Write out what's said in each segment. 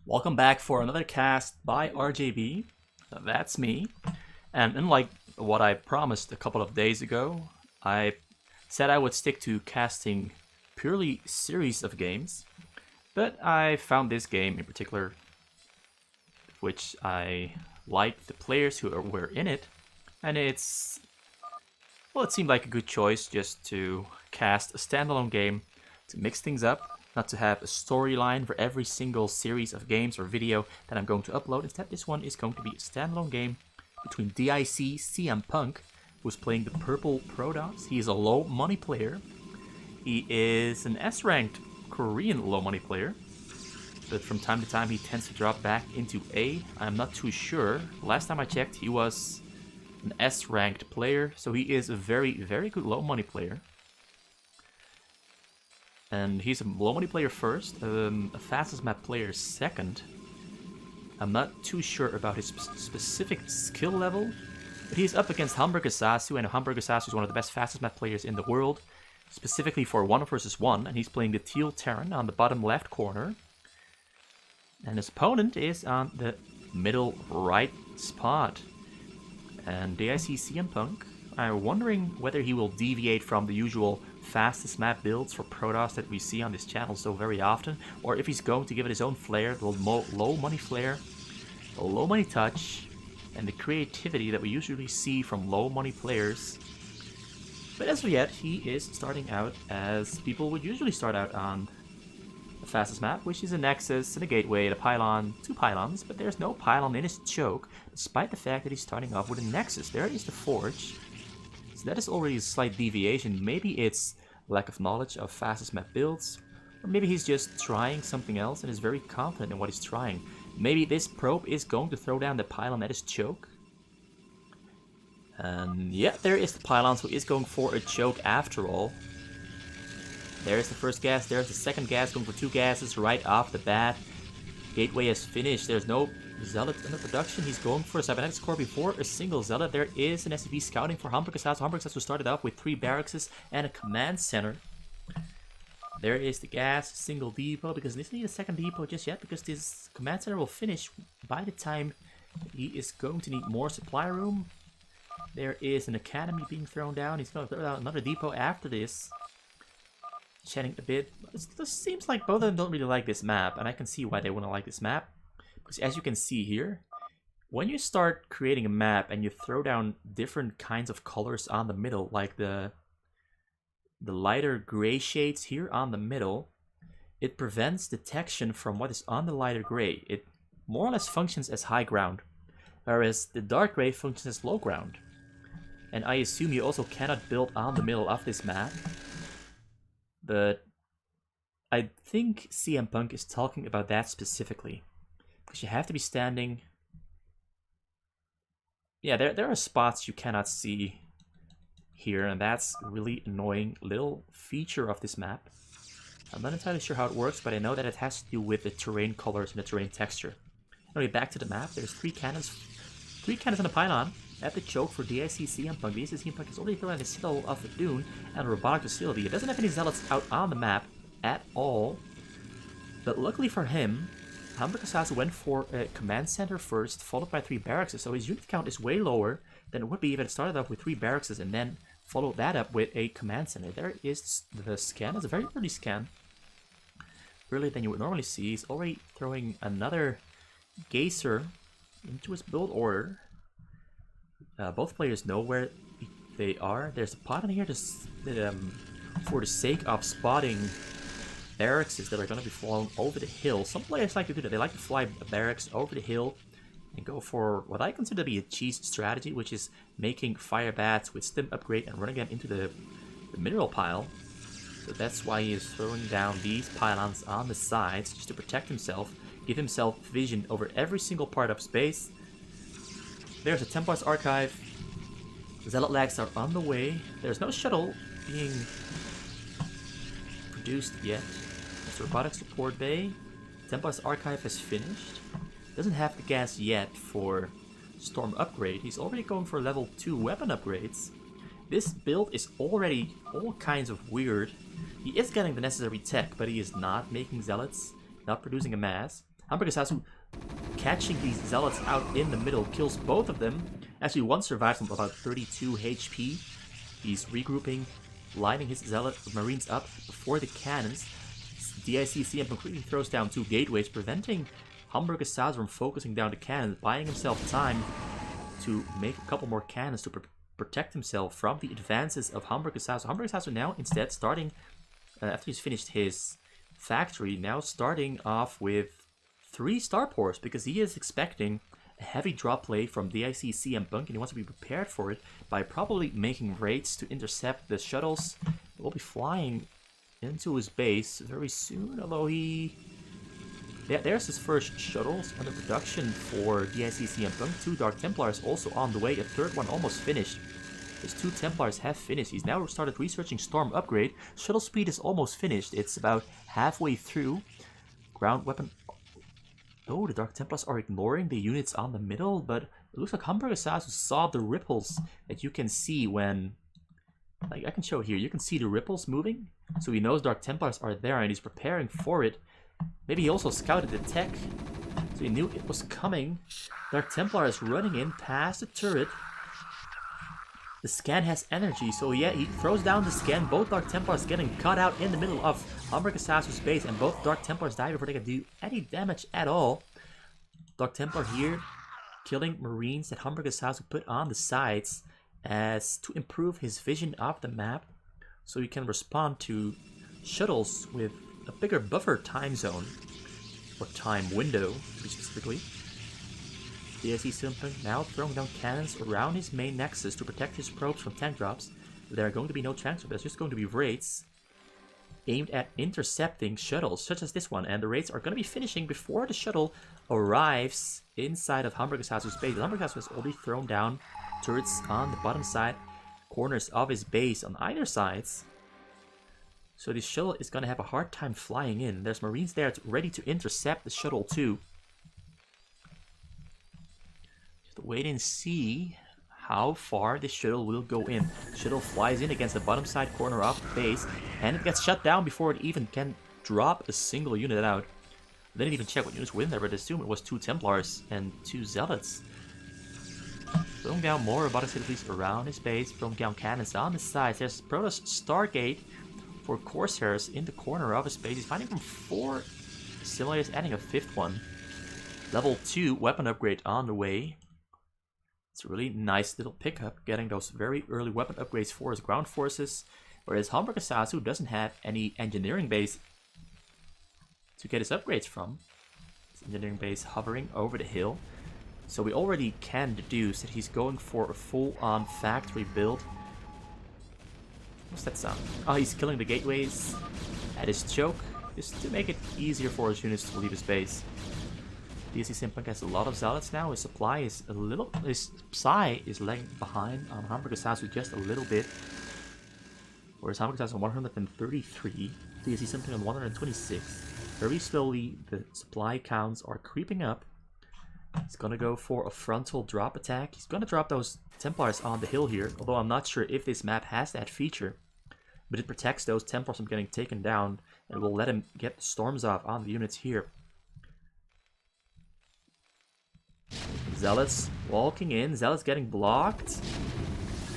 Welcome back for another cast by RJB. That's me. And unlike what I promised a couple of days ago, I said I would stick to casting purely series of games. But I found this game in particular, which I liked the players who were in it. And it seemed like a good choice just to cast a standalone game to mix things up. Not to have a storyline for every single series of games or video that I'm going to upload. Instead, this one is going to be a standalone game between DIC CMpunk, who's playing the purple Protoss. He is a low money player. He is an S-ranked Korean low money player, but from time to time he tends to drop back into A. I'm not too sure. Last time I checked, he was an S-ranked player, so he is a very, very good low money player. And he's a low money player first, a fastest map player second. I'm not too sure about his specific skill level, but he's up against Hamburgersasu, and Hamburgersasu is one of the best fastest map players in the world, specifically for 1 versus 1, and he's playing the teal Terran on the bottom left corner. And his opponent is on the middle right spot. And DIC CMpunk, I'm wondering whether he will deviate from the usual fastest map builds for Protoss that we see on this channel so very often, or if he's going to give it his own flair, the low money flair, the low money touch, and the creativity that we usually see from low money players. But as of yet, he is starting out as people would usually start out on the fastest map, which is a Nexus and a Gateway and a Pylon, 2 Pylons, but there's no Pylon in his choke, despite the fact that he's starting off with a Nexus. There is the Forge. So that is already a slight deviation. Maybe it's lack of knowledge of fastest map builds, or maybe he's just trying something else and is very confident in what he's trying. Maybe this probe is going to throw down the pylon at his choke. And yeah, there is the pylon, so he's going for a choke after all. There's the first gas, there's the second gas, going for 2 gases right off the bat. Gateway is finished, there's no Zealot under production. He's going for a cybernetics core before a single Zealot. There is an SCV scouting for Hamburgersasu. Hamburgersasu started off with 3 barracks and a command center. There is the gas, single depot, because he doesn't need a second depot just yet, because this command center will finish by the time he is going to need more supply room. There is an academy being thrown down. He's going to throw down another depot after this. Chatting a bit. It seems like both of them don't really like this map, and I can see why they wouldn't like this map. Because as you can see here, when you start creating a map and you throw down different kinds of colors on the middle, like the lighter gray shades here on the middle, it prevents detection from what is on the lighter gray. It more or less functions as high ground, whereas the dark gray functions as low ground. And I assume you also cannot build on the middle of this map, but I think CMpunk is talking about that specifically. Because you have to be standing. Yeah, there are spots you cannot see here, and that's a really annoying little feature of this map. I'm not entirely sure how it works, but I know that it has to do with the terrain colors and the terrain texture. Anyway, back to the map. There's 3 cannons. 3 cannons on a pylon at the choke for DIC CMpunk. DIC CMpunk is already throwing the citadel of a dune and a robotic facility. It doesn't have any zealots out on the map at all. But luckily for him, Hamburgersasu went for a command center first, followed by 3 barracks, so his unit count is way lower than it would be if it started off with 3 barracks and then followed that up with a command center. There is the scan. It's a very early scan. Earlier than you would normally see. He's already throwing another Geyser into his build order. Both players know where they are. There's a pot in here for the sake of spotting barracks that are going to be flown over the hill. Some players like to do that. They like to fly barracks over the hill and go for what I consider to be a cheese strategy, which is making fire bats with stim upgrade and running them into the mineral pile. So that's why he is throwing down these pylons on the sides, just to protect himself, give himself vision over every single part of space. There's a Templar's Archive. Zealot lags are on the way. There's no shuttle being produced yet. There's a robotic support bay. Templar's Archive has finished. Doesn't have the gas yet for Storm upgrade. He's already going for level 2 weapon upgrades. This build is already all kinds of weird. He is getting the necessary tech, but he is not making zealots, not producing a mass. Hamburgersasu catching these zealots out in the middle, kills both of them. Actually, one survives from about 32 HP. He's regrouping, lining his zealot marines up before the cannons. DIC CMpunk quickly throws down 2 gateways, preventing Hamburgersasu from focusing down the cannons, buying himself time to make a couple more cannons to protect himself from the advances of Hamburgersasu. Hamburgersasu now instead starting, after he's finished his factory, now starting off with 3 starports, because he is expecting a heavy drop play from DIC CMpunk, and he wants to be prepared for it by probably making raids to intercept the shuttles that will be flying into his base very soon, although there's his first shuttles under production for DIC CMpunk. 2 Dark Templars also on the way, a 3rd one almost finished. His 2 Templars have finished. He's now started researching Storm Upgrade. Shuttle speed is almost finished. It's about halfway through. Ground weapon. Oh, the Dark Templars are ignoring the units on the middle, but it looks like Hamburgersasu saw the ripples that you can see when... Like, I can show here. You can see the ripples moving. So he knows Dark Templars are there and he's preparing for it. Maybe he also scouted the tech. So he knew it was coming. Dark Templar is running in past the turret. The scan has energy, so yeah, he throws down the scan. Both Dark Templars getting cut out in the middle of Hamburgersasu's base, and both Dark Templars die before they can do any damage at all. Dark Templar here killing marines that Hamburgersasu put on the sides as to improve his vision of the map, so he can respond to shuttles with a bigger buffer time zone, or time window, to be specifically. DIC CMpunk now throwing down cannons around his main nexus to protect his probes from tank drops. There are going to be no tank drops, there's just going to be raids aimed at intercepting shuttles, such as this one, and the raids are going to be finishing before the shuttle arrives inside of Hamburgersasu's base. Hamburgersasu has already thrown down turrets on the bottom side corners of his base on either sides. So this shuttle is going to have a hard time flying in. There's marines there ready to intercept the shuttle too. Just wait and see how far the shuttle will go in. The shuttle flies in against the bottom side corner of the base, and it gets shut down before it even can drop a single unit out. I didn't even check what units were in there, but I assume it was 2 Templars and 2 Zealots. Throwing down more robotic facilities around his base, throwing down cannons on the sides. There's Protoss Stargate for Corsairs in the corner of his base. He's finding from 4 simulators, adding a 5th one. Level 2 weapon upgrade on the way. It's a really nice little pickup, getting those very early weapon upgrades for his ground forces. Whereas Hamburgersasu doesn't have any engineering base to get his upgrades from. His engineering base hovering over the hill. So we already can deduce that he's going for a full-on factory build. What's that sound? Oh, he's killing the gateways at his choke, just to make it easier for his units to leave his base. DIC CMpunk has a lot of zealots now. His supply is a little... His Psy is lagging behind on Hamburgersasu just a little bit. Whereas Hamburgersasu on 133, DIC CMpunk on 126. Very slowly, the supply counts are creeping up. He's gonna go for a frontal drop attack. He's gonna drop those Templars on the hill here, although I'm not sure if this map has that feature. But it protects those Templars from getting taken down, and will let him get the storms off on the units here. Zealots walking in, Zealots getting blocked.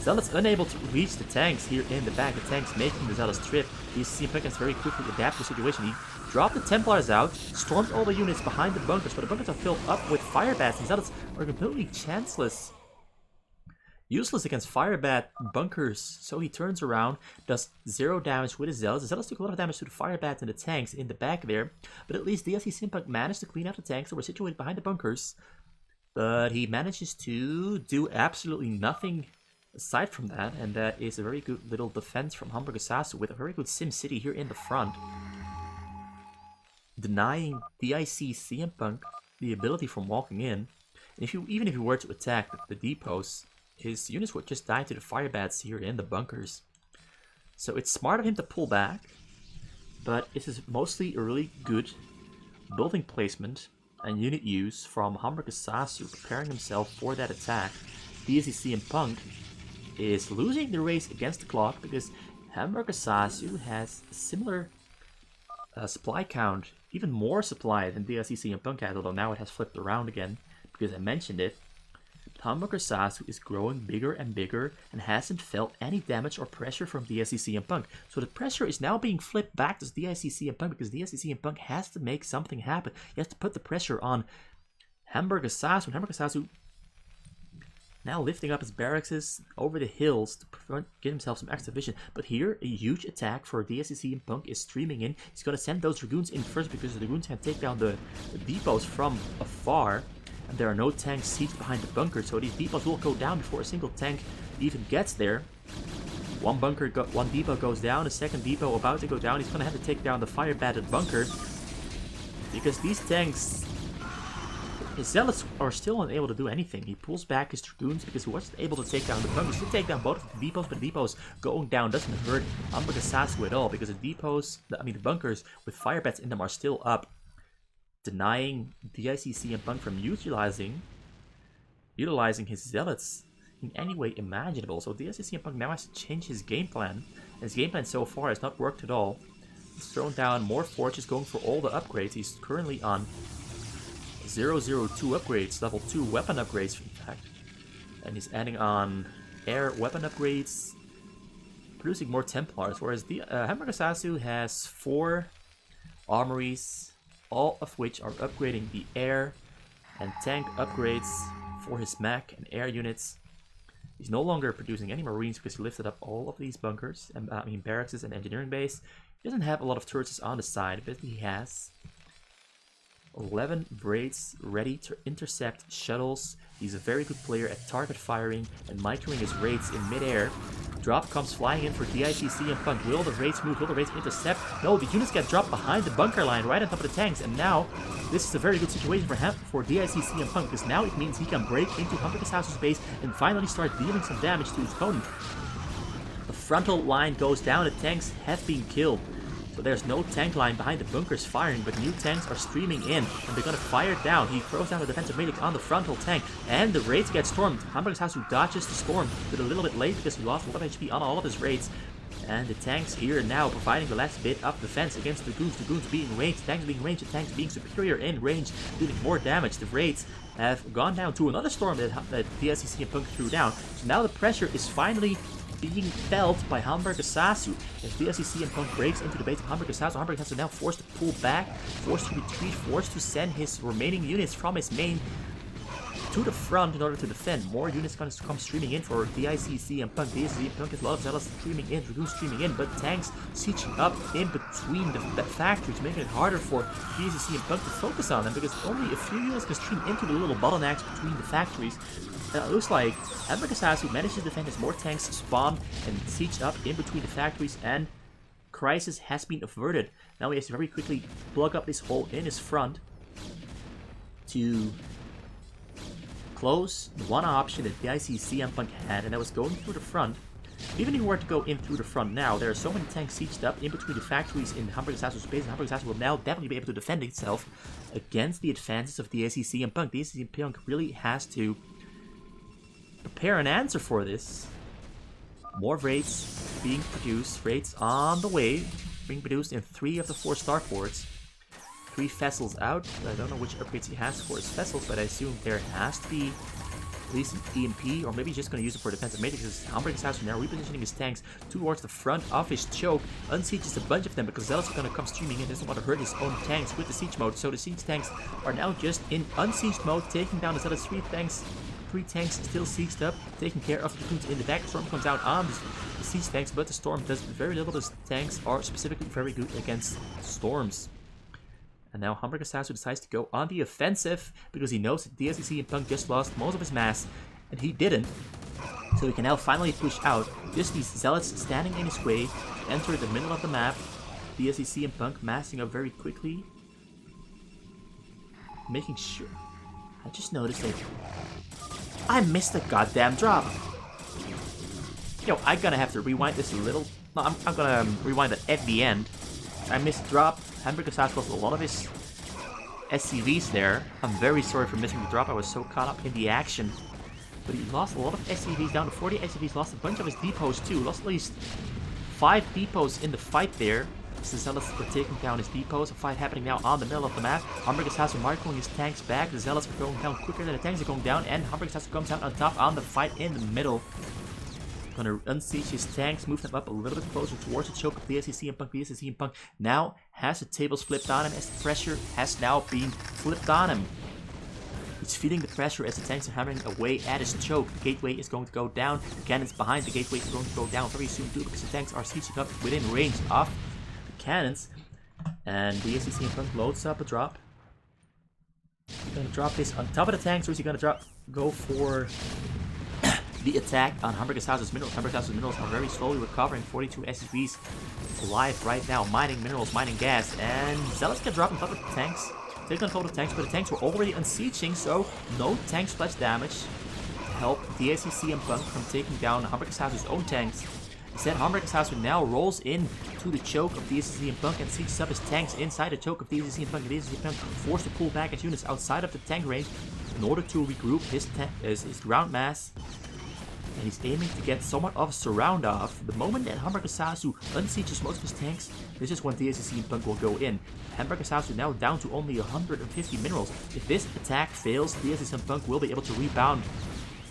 Zealots unable to reach the tanks here in the back. The tanks making the Zealots trip. DIC CMpunk has very quickly adapted to the situation. He dropped the Templars out, stormed all the units behind the bunkers, but the bunkers are filled up with fire bats, and Zealots are completely chanceless. Useless against fire bat bunkers, so he turns around, does 0 damage with his Zealots. The Zealots took a lot of damage to the fire bats and the tanks in the back there, but at least DIC CMpunk managed to clean out the tanks that were situated behind the bunkers. But he manages to do absolutely nothing aside from that, and that is a very good little defense from Hamburgersasu with a very good Sim City here in the front. Denying DIC CMpunk the ability from walking in. And even if you were to attack the depots, his units would just die to the fire bats here in the bunkers. So it's smart of him to pull back, but this is mostly a really good building placement and unit use from Hamburgersasu, preparing himself for that attack. DIC CMpunk is losing the race against the clock because Hamburgersasu has a similar supply count even more supply than DLC CMpunk has, although now it has flipped around again, because I mentioned it. Hamburgersasu is growing bigger and bigger and hasn't felt any damage or pressure from DLC CMpunk. So the pressure is now being flipped back to DLC CMpunk because DLC CMpunk has to make something happen. He has to put the pressure on Hamburgersasu. And Hamburgersasu now lifting up his barracks over the hills to get himself some extra vision. But here, a huge attack for DLC CMpunk is streaming in. He's going to send those Dragoons in first because the Dragoons can take down the depots from afar. And there are no tanks sieged behind the bunker, so these depots will go down before a single tank even gets there. One depot goes down, a second depot about to go down. He's going to have to take down the fire-battered bunker. Because these tanks, his zealots are still unable to do anything. He pulls back his Dragoons because he wasn't able to take down the bunkers. He should take down both of the depots, but the depots going down doesn't hurt Hamburgersasu at all because the bunkers with fire bats in them are still up, denying DLC CMpunk from utilizing his zealots in any way imaginable. So DLC CMpunk now has to change his game plan. And his game plan so far has not worked at all. He's thrown down more forges, going for all the upgrades. He's currently on 002 upgrades, level 2 weapon upgrades in fact. And he's adding on air weapon upgrades, producing more Templars, whereas the Hamburgersasu has 4 armories, all of which are upgrading the air and tank upgrades for his mech and air units. He's no longer producing any marines because he lifted up all of these bunkers, and barracks and engineering base. He doesn't have a lot of turrets on the side, but he has 11 braids ready to intercept shuttles. He's a very good player at target firing and microing his raids in midair. Drop comes flying in for DLC CMpunk. Will the raids move? Will the raids intercept? No, the units get dropped behind the bunker line, right on top of the tanks. And now, this is a very good situation for DLC CMpunk, because now it means he can break into Hamburgersasu's base and finally start dealing some damage to his opponent. The frontal line goes down, the tanks have been killed. So there's no tank line behind the bunkers firing, but new tanks are streaming in, and they're gonna fire down. He throws down the defensive medic on the frontal tank, and the raids get stormed. Hamburgersasu dodges the storm, but a little bit late because he lost a lot of HP on all of his raids. And the tanks here now providing the last bit of defense against the Dragoons. Dragoons being ranged, tanks being ranged, the tanks being superior in range, doing more damage. The raids have gone down to another storm that DLC CMpunk threw down. So now the pressure is finally being felt by Hamburgersasu. As DLC CMpunk breaks into the base of Hamburgersasu, Hamburgersasu now forced to pull back, forced to retreat, forced to send his remaining units from his main to the front in order to defend. More units going to come streaming in for DLC CMpunk. DLC CMpunk has a lot of zealots streaming in, Dragoons streaming in, but tanks sieging up in between the factories, making it harder for DLC CMpunk to focus on them because only a few units can stream into the little bottlenecks between the factories. And it looks like Hamburgersasu managed to defend as more tanks spawn and siege up in between the factories, and crisis has been averted. Now he has to very quickly plug up this hole in his front to close the one option that DLC CMpunk had, and that was going through the front. Even if he were to go in through the front now, there are so many tanks sieged up in between the factories in Hamburgersasu's base, and Hamburgersasu will now definitely be able to defend itself against the advances of DLC CMpunk. DLC CMpunk really has to prepare an answer for this. More raids being produced, raids on the way, being produced in 3 of the 4 starports. 3 vessels out. I don't know which upgrades he has for his vessels, but I assume there has to be at least an EMP, or maybe he's just going to use it for defensive matrix. Hamburgersasu now repositioning his tanks towards the front of his choke, unsieges a bunch of them because zealots are going to come streaming in. Doesn't want to hurt his own tanks with the siege mode, so the siege tanks are now just in unsieged mode, taking down the zealots. 3 tanks still sieged up, taking care of the Dragoons in the back. Storm comes out on the siege tanks, but the storm does very little. The tanks are specifically very good against storms. And now Hamburgersasu decides to go on the offensive because he knows that DLC CMpunk just lost most of his mass, and he didn't. So he can now finally push out. Just these zealots standing in his way, enter the middle of the map. DLC CMpunk massing up very quickly, making sure. I just noticed that I missed a goddamn drop. Yo, I'm gonna have to rewind this a little. No, I'm gonna rewind it at the end. I missed a drop. Hamburgersasu lost a lot of his SCVs there. I'm very sorry for missing the drop. I was so caught up in the action. But he lost a lot of SCVs, down to 40 SCVs. Lost a bunch of his depots too. Lost at least 5 depots in the fight there. So the Zealots are taking down his depots. A fight happening now on the middle of the map. Hamburgersasu marking his tanks back. The Zealots are going down quicker than the tanks are going down. And Hamburgersasu comes out on top on the fight in the middle. Gonna unsiege his tanks, move them up a little bit closer towards the choke of DSC CMpunk. DSC CMpunk now has the tables flipped on him as the pressure has now been flipped on him. He's feeling the pressure as the tanks are hammering away at his choke. The gateway is going to go down. The cannons behind the gateway are going to go down very soon too, because the tanks are sieging up within range of the cannons. And DSC CMpunk loads up a drop. He's gonna drop this on top of the tanks, or is he gonna go for the attack on Hamburgersasu's minerals? Hamburgersasu's minerals are very slowly recovering. 42 SSVs alive right now, mining minerals, mining gas, and Zealots can drop on top of the tanks. Take on total tanks, but the tanks were already unsieging, so no tank splash damage to help DSC CMpunk from taking down Hamburgersasu's own tanks. Instead, Hamburgersasu now rolls in to the choke of DSC CMpunk and sieges up his tanks inside the choke of DSC CMpunk. DSC CMpunk forced to pull back his units outside of the tank range in order to regroup his ground mass. And he's aiming to get somewhat of a surround off. The moment that Hamburgersasu unsieges most of his tanks, this is when DSC CMpunk will go in. Hamburgersasu now down to only 150 minerals. If this attack fails, DSC CMpunk will be able to rebound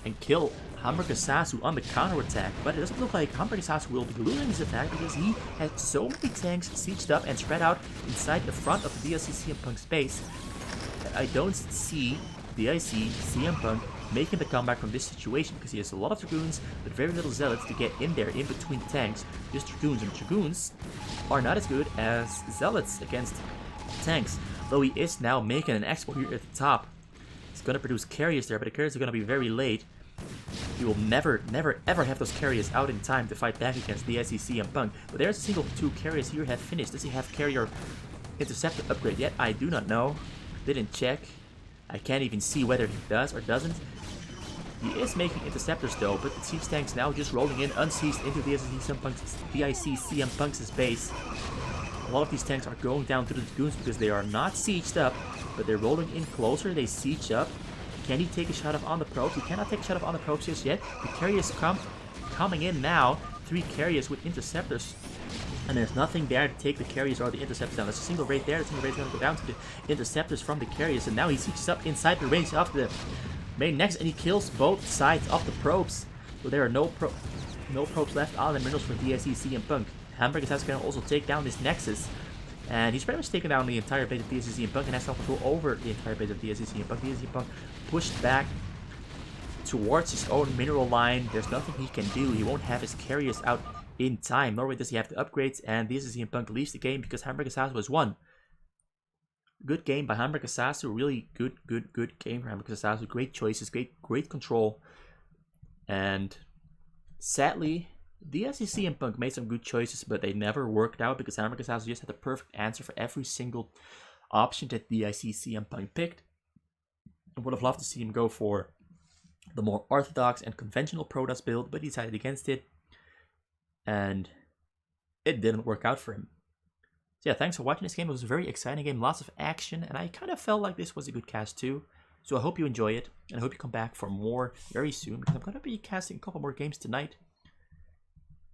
and kill Hamburgersasu on the counterattack. But it doesn't look like Hamburgersasu will be losing this attack because he has so many tanks sieged up and spread out inside the front of the DSC CMpunk's base. I don't see DSC CMpunk making the comeback from this situation because he has a lot of Dragoons but very little Zealots to get in there in between the tanks. Just Dragoons, and Dragoons are not as good as Zealots against tanks. Though he is now making an expo here at the top. He's going to produce carriers there, but the carriers are going to be very late. He will never ever have those carriers out in time to fight back against DSC CMpunk. But there's a single 2 carriers here have finished. Does he have carrier interceptor upgrade yet? I do not know. Didn't check. I can't even see whether he does or doesn't. He is making interceptors though, but the siege tanks now just rolling in unsieged into DSC CMpunk's base. A lot of these tanks are going down to the Dragoons because they are not sieged up, but they're rolling in closer. They siege up. Can he take a shot off on the probes? He cannot take a shot off on the probes just yet. The carriers coming in now. 3 carriers with interceptors. And there's nothing there to take the carriers or the interceptors down. There's a single raid there. The single raid is going to go down to the interceptors from the carriers. And now he sieges up inside the range of the main nexus, and he kills both sides of the probes. So there are no probes left on the minerals for DSC CMpunk. Hamburgersasu can also take down this nexus. And he's pretty much taken down the entire base of DSC CMpunk and has now control over the entire base of DSC CMpunk. DSC CMpunk pushed back towards his own mineral line. There's nothing he can do. He won't have his carriers out in time. Nor does he have the upgrades. And DSC CMpunk leaves the game because Hamburgersasu has won. Good game by Hamburgersasu. Really good game for Hamburgersasu. Great choices. Great control. And sadly, DSC CMpunk made some good choices, but they never worked out because Hamburgersasu just had the perfect answer for every single option that DSC CMpunk picked. I would have loved to see him go for the more orthodox and conventional Protoss build, but he decided against it. And it didn't work out for him. So yeah, thanks for watching this game. It was a very exciting game, lots of action, and I kind of felt like this was a good cast too. So I hope you enjoy it, and I hope you come back for more very soon, because I'm going to be casting a couple more games tonight.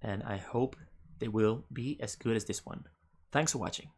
And I hope they will be as good as this one. Thanks for watching.